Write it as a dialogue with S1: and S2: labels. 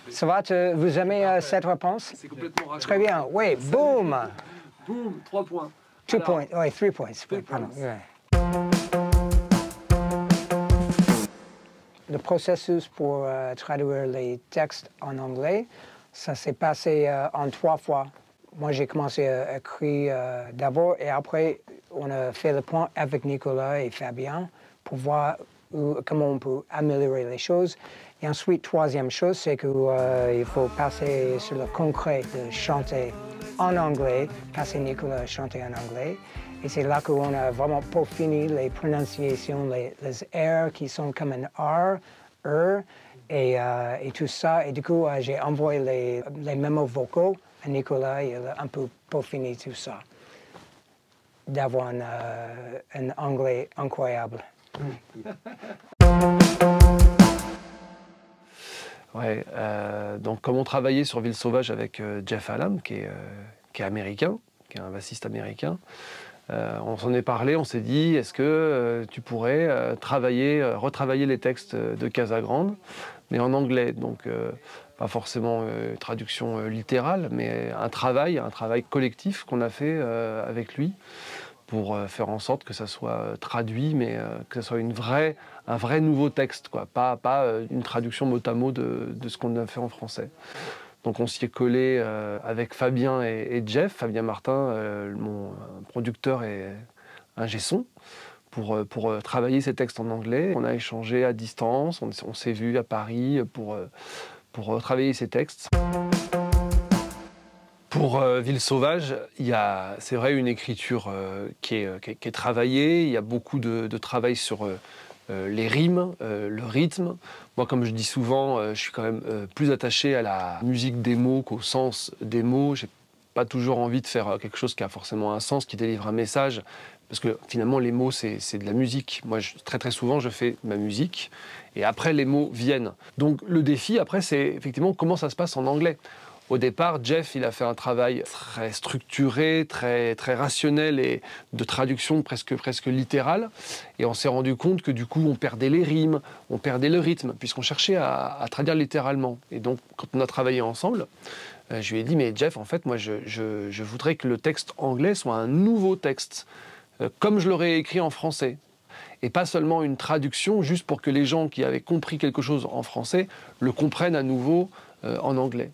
S1: Ça va, vous aimez cette réponse?
S2: C'est complètement rageant.
S1: Très bien, oui, boum!
S2: Boum, 3 points.
S1: 2
S2: Alors,
S1: points, oui, 3 points.
S2: Three
S1: Pardon,
S2: points.
S1: ouais. Le processus pour traduire les textes en anglais, ça s'est passé en 3 fois. Moi, j'ai commencé à écrire d'abord et après, on a fait le point avec Nicolas et Fabien pour voir comment on peut améliorer les choses. Et ensuite, troisième chose, c'est qu'il faut passer sur le concret de chanter en anglais, passer Nicolas à chanter en anglais. Et c'est là qu'on a vraiment peaufiné les prononciations, les R qui sont comme un R, et tout ça. Et du coup, j'ai envoyé les mémos vocaux à Nicolas, il a un peu peaufiné tout ça, d'avoir un anglais incroyable.
S3: Ouais, donc comme on travaillait sur Ville Sauvage avec Jeff Allam, qui est américain, qui est un bassiste américain, on s'en est parlé, on s'est dit, est-ce que tu pourrais retravailler les textes de Casagrande, mais en anglais, donc pas forcément traduction littérale, mais un travail collectif qu'on a fait avec lui pour faire en sorte que ça soit traduit, mais que ça soit un vrai nouveau texte, quoi. Pas une traduction mot à mot de ce qu'on a fait en français. Donc on s'y est collé avec Fabien et Jeff, Fabien Martin, mon producteur et ingé son, pour travailler ces textes en anglais. On a échangé à distance, on s'est vu à Paris pour travailler ces textes. Pour Ville Sauvage, il y a, c'est vrai, une écriture qui est travaillée. Il y a beaucoup de travail sur les rimes, le rythme. Moi, comme je dis souvent, je suis quand même plus attaché à la musique des mots qu'au sens des mots. J'ai pas toujours envie de faire quelque chose qui a forcément un sens, qui délivre un message, parce que finalement, les mots, c'est de la musique. Moi, très souvent, je fais ma musique, et après, les mots viennent. Donc, le défi, après, c'est effectivement comment ça se passe en anglais. Au départ, Jeff, il a fait un travail très structuré, très rationnel et de traduction presque littérale. Et on s'est rendu compte que du coup, on perdait les rimes, on perdait le rythme, puisqu'on cherchait à traduire littéralement. Et donc, quand on a travaillé ensemble, je lui ai dit, mais Jeff, en fait, moi, je voudrais que le texte anglais soit un nouveau texte, comme je l'aurais écrit en français. Et pas seulement une traduction, juste pour que les gens qui avaient compris quelque chose en français le comprennent à nouveau en anglais.